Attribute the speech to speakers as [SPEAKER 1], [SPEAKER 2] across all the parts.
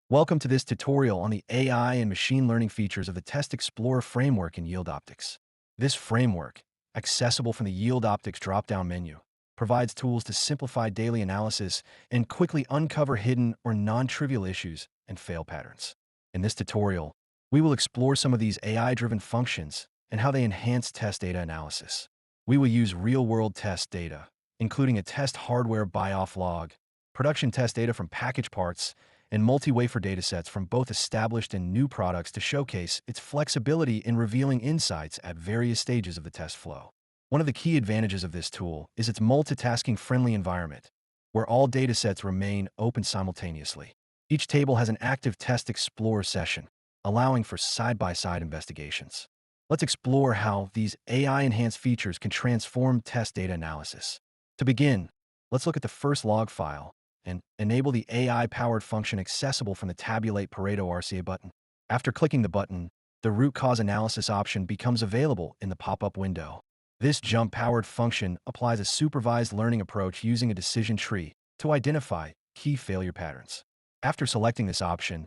[SPEAKER 1] Welcome to this tutorial on the AI and machine learning features of the Test Explorer framework in YieldOptix. This framework, accessible from the YieldOptix drop-down menu, provides tools to simplify daily analysis and quickly uncover hidden or non-trivial issues and fail patterns. In this tutorial, we will explore some of these AI-driven functions and how they enhance test data analysis. We will use real-world test data, including a test hardware buy-off log, production test data from package parts, and multi-wafer datasets from both established and new products to showcase its flexibility in revealing insights at various stages of the test flow. One of the key advantages of this tool is its multitasking-friendly environment, where all datasets remain open simultaneously. Each table has an active Test Explorer session, allowing for side-by-side investigations. Let's explore how these AI-enhanced features can transform test data analysis. To begin, let's look at the first log file and enable the AI-powered function accessible from the Tabulate Pareto RCA button. After clicking the button, the root cause analysis option becomes available in the pop-up window. This jump-powered function applies a supervised learning approach using a decision tree to identify key failure patterns. After selecting this option,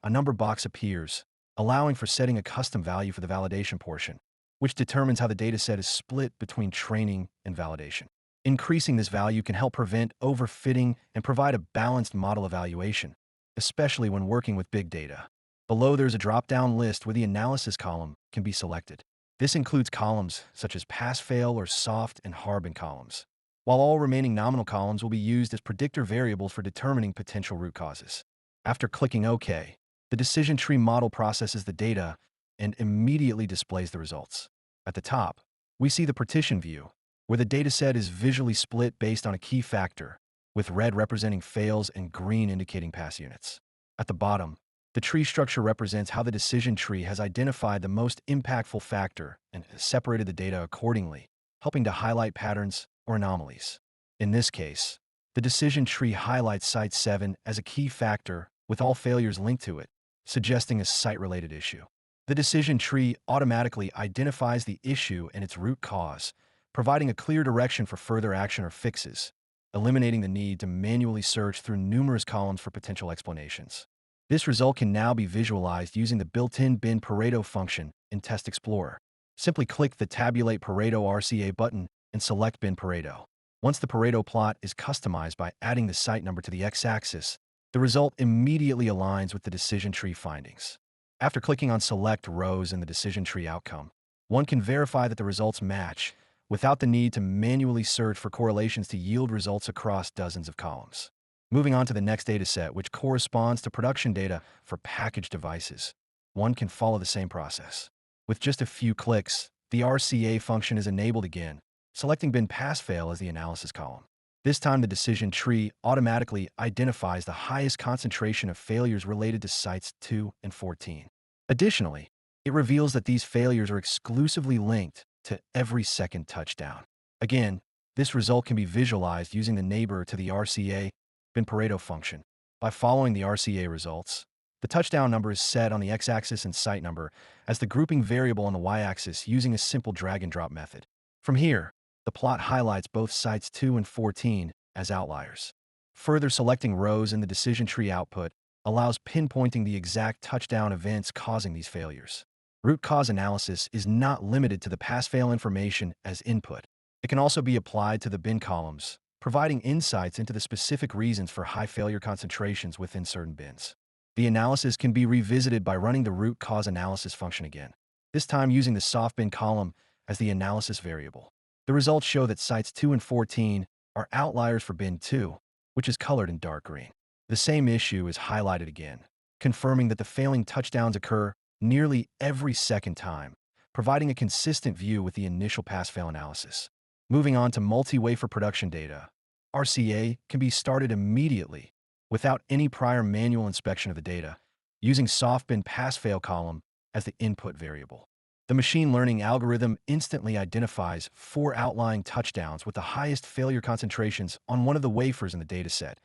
[SPEAKER 1] a number box appears, allowing for setting a custom value for the validation portion, which determines how the dataset is split between training and validation. Increasing this value can help prevent overfitting and provide a balanced model evaluation, especially when working with big data. Below, there's a drop-down list where the analysis column can be selected. This includes columns such as pass-fail or soft and hard columns, while all remaining nominal columns will be used as predictor variables for determining potential root causes. After clicking OK, the decision tree model processes the data and immediately displays the results. At the top, we see the partition view, where the dataset is visually split based on a key factor, with red representing fails and green indicating pass units. At the bottom, the tree structure represents how the decision tree has identified the most impactful factor and separated the data accordingly, helping to highlight patterns or anomalies. In this case, the decision tree highlights Site 7 as a key factor with all failures linked to it, suggesting a site-related issue. The decision tree automatically identifies the issue and its root cause, providing a clear direction for further action or fixes, eliminating the need to manually search through numerous columns for potential explanations. This result can now be visualized using the built-in bin Pareto function in Test Explorer. Simply click the Tabulate Pareto RCA button and select bin Pareto. Once the Pareto plot is customized by adding the site number to the x-axis, the result immediately aligns with the decision tree findings. After clicking on Select Rows in the decision tree outcome, one can verify that the results match, without the need to manually search for correlations to yield results across dozens of columns. Moving on to the next dataset, which corresponds to production data for packaged devices, one can follow the same process. With just a few clicks, the RCA function is enabled again, selecting bin pass-fail as the analysis column. This time, the decision tree automatically identifies the highest concentration of failures related to sites 2 and 14. Additionally, it reveals that these failures are exclusively linked to every second touchdown. Again, this result can be visualized using the neighbor to the RCA bin Pareto function. By following the RCA results, the touchdown number is set on the x-axis and site number as the grouping variable on the y-axis using a simple drag-and-drop method. From here, the plot highlights both sites 2 and 14 as outliers. Further selecting rows in the decision tree output allows pinpointing the exact touchdown events causing these failures. Root cause analysis is not limited to the pass-fail information as input. It can also be applied to the bin columns, providing insights into the specific reasons for high failure concentrations within certain bins. The analysis can be revisited by running the root cause analysis function again, this time using the soft bin column as the analysis variable. The results show that sites 2 and 14 are outliers for bin 2, which is colored in dark green. The same issue is highlighted again, confirming that the failing touchdowns occur nearly every second time, providing a consistent view with the initial pass-fail analysis. Moving on to multi-wafer production data, RCA can be started immediately without any prior manual inspection of the data, using soft bin pass-fail column as the input variable. The machine learning algorithm instantly identifies 4 outlying touchdowns with the highest failure concentrations on one of the wafers in the dataset,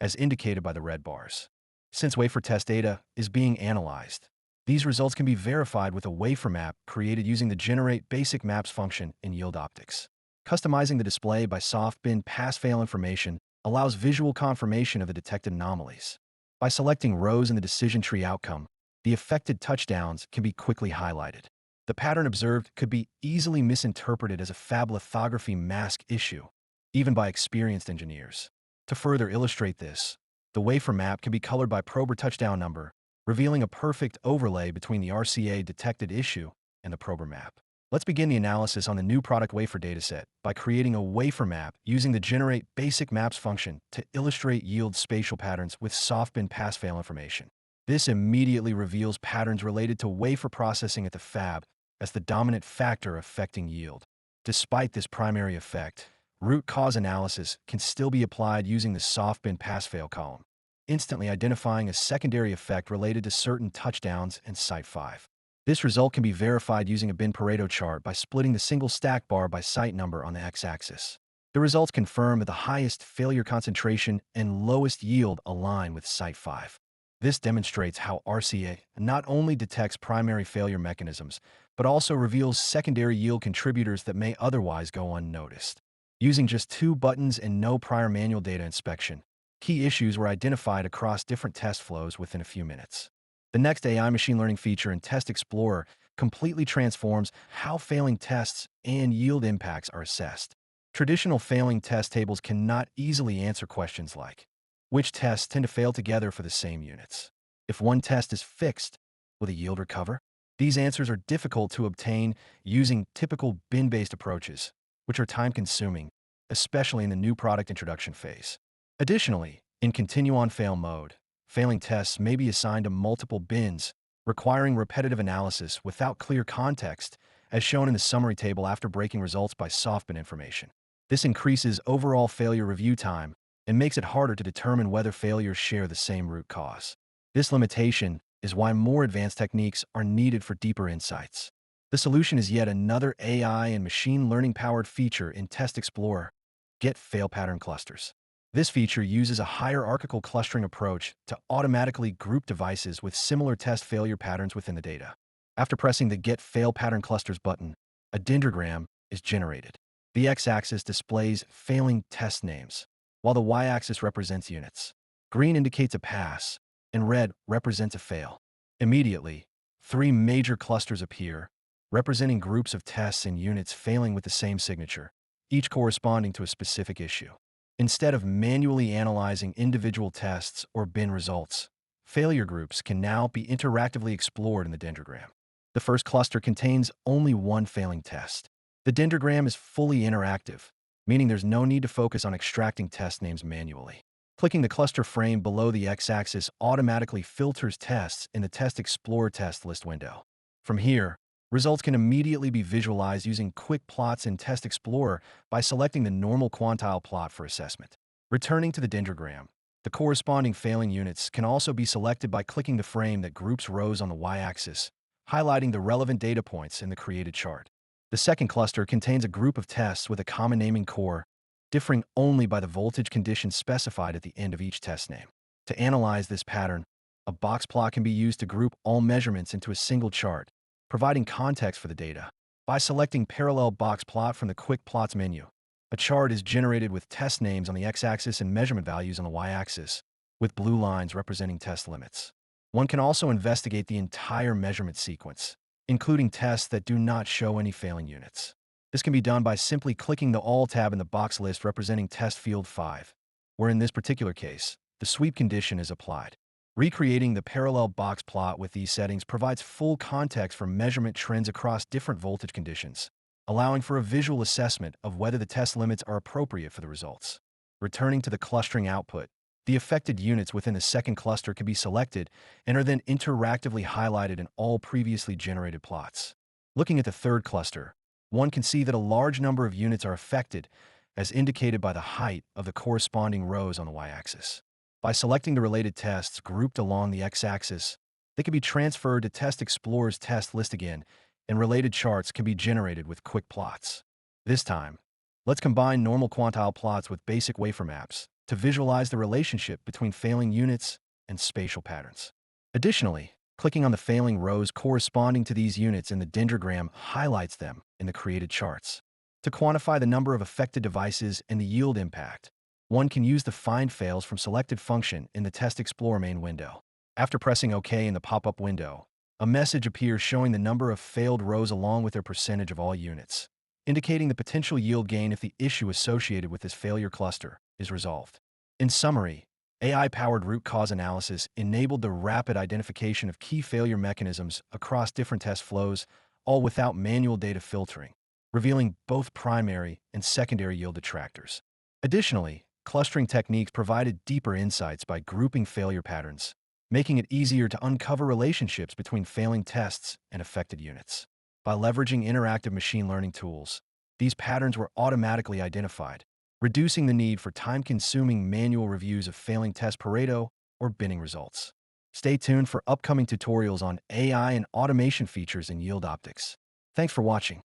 [SPEAKER 1] as indicated by the red bars. Since wafer test data is being analyzed, these results can be verified with a wafer map created using the Generate Basic Maps function in YieldOptix. Customizing the display by soft bin pass-fail information allows visual confirmation of the detected anomalies. By selecting rows in the decision tree outcome, the affected touchdowns can be quickly highlighted. The pattern observed could be easily misinterpreted as a fab lithography mask issue, even by experienced engineers. To further illustrate this, the wafer map can be colored by prober touchdown number, revealing a perfect overlay between the RCA detected issue and the prober map. Let's begin the analysis on the new product wafer dataset by creating a wafer map using the Generate Basic Maps function to illustrate yield spatial patterns with soft-bin pass-fail information. This immediately reveals patterns related to wafer processing at the fab as the dominant factor affecting yield. Despite this primary effect, root cause analysis can still be applied using the soft-bin pass-fail column, instantly identifying a secondary effect related to certain touchdowns and Site 5. This result can be verified using a bin Pareto chart by splitting the single stack bar by site number on the x-axis. The results confirm that the highest failure concentration and lowest yield align with Site 5. This demonstrates how RCA not only detects primary failure mechanisms, but also reveals secondary yield contributors that may otherwise go unnoticed. Using just 2 buttons and no prior manual data inspection, key issues were identified across different test flows within a few minutes. The next AI machine learning feature in Test Explorer completely transforms how failing tests and yield impacts are assessed. Traditional failing test tables cannot easily answer questions like, which tests tend to fail together for the same units? If one test is fixed, will the yield recover? These answers are difficult to obtain using typical bin-based approaches, which are time-consuming, especially in the new product introduction phase. Additionally, in continue-on-fail mode, failing tests may be assigned to multiple bins, requiring repetitive analysis without clear context, as shown in the summary table after breaking results by soft bin information. This increases overall failure review time and makes it harder to determine whether failures share the same root cause. This limitation is why more advanced techniques are needed for deeper insights. The solution is yet another AI and machine learning-powered feature in Test Explorer, Get Fail Pattern Clusters. This feature uses a hierarchical clustering approach to automatically group devices with similar test failure patterns within the data. After pressing the Get Fail Pattern Clusters button, a dendrogram is generated. The x-axis displays failing test names, while the y-axis represents units. Green indicates a pass, and red represents a fail. Immediately, 3 major clusters appear, representing groups of tests and units failing with the same signature, each corresponding to a specific issue. Instead of manually analyzing individual tests or bin results, failure groups can now be interactively explored in the dendrogram. The first cluster contains only one failing test. The dendrogram is fully interactive, meaning there's no need to focus on extracting test names manually. Clicking the cluster frame below the x-axis automatically filters tests in the Test Explorer test list window. From here, results can immediately be visualized using quick plots in Test Explorer by selecting the normal quantile plot for assessment. Returning to the dendrogram, the corresponding failing units can also be selected by clicking the frame that groups rows on the y-axis, highlighting the relevant data points in the created chart. The second cluster contains a group of tests with a common naming core, differing only by the voltage conditions specified at the end of each test name. To analyze this pattern, a box plot can be used to group all measurements into a single chart, providing context for the data. By selecting Parallel Box Plot from the Quick Plots menu, a chart is generated with test names on the x-axis and measurement values on the y-axis, with blue lines representing test limits. One can also investigate the entire measurement sequence, including tests that do not show any failing units. This can be done by simply clicking the All tab in the box list representing Test Field 5, where in this particular case, the sweep condition is applied. Recreating the parallel box plot with these settings provides full context for measurement trends across different voltage conditions, allowing for a visual assessment of whether the test limits are appropriate for the results. Returning to the clustering output, the affected units within the second cluster can be selected and are then interactively highlighted in all previously generated plots. Looking at the third cluster, one can see that a large number of units are affected, as indicated by the height of the corresponding rows on the y-axis. By selecting the related tests grouped along the x-axis, they can be transferred to Test Explorer's test list again, and related charts can be generated with quick plots. This time, let's combine normal quantile plots with basic wafer maps to visualize the relationship between failing units and spatial patterns. Additionally, clicking on the failing rows corresponding to these units in the dendrogram highlights them in the created charts. To quantify the number of affected devices and the yield impact, One can use the Find Fails from Selected function in the Test Explorer main window. After pressing OK in the pop-up window, a message appears showing the number of failed rows along with their percentage of all units, indicating the potential yield gain if the issue associated with this failure cluster is resolved. In summary, AI-powered root cause analysis enabled the rapid identification of key failure mechanisms across different test flows, all without manual data filtering, revealing both primary and secondary yield detractors. Additionally, clustering techniques provided deeper insights by grouping failure patterns, making it easier to uncover relationships between failing tests and affected units. By leveraging interactive machine learning tools, these patterns were automatically identified, reducing the need for time-consuming manual reviews of failing test Pareto or binning results. Stay tuned for upcoming tutorials on AI and automation features in YieldOptix. Thanks for watching.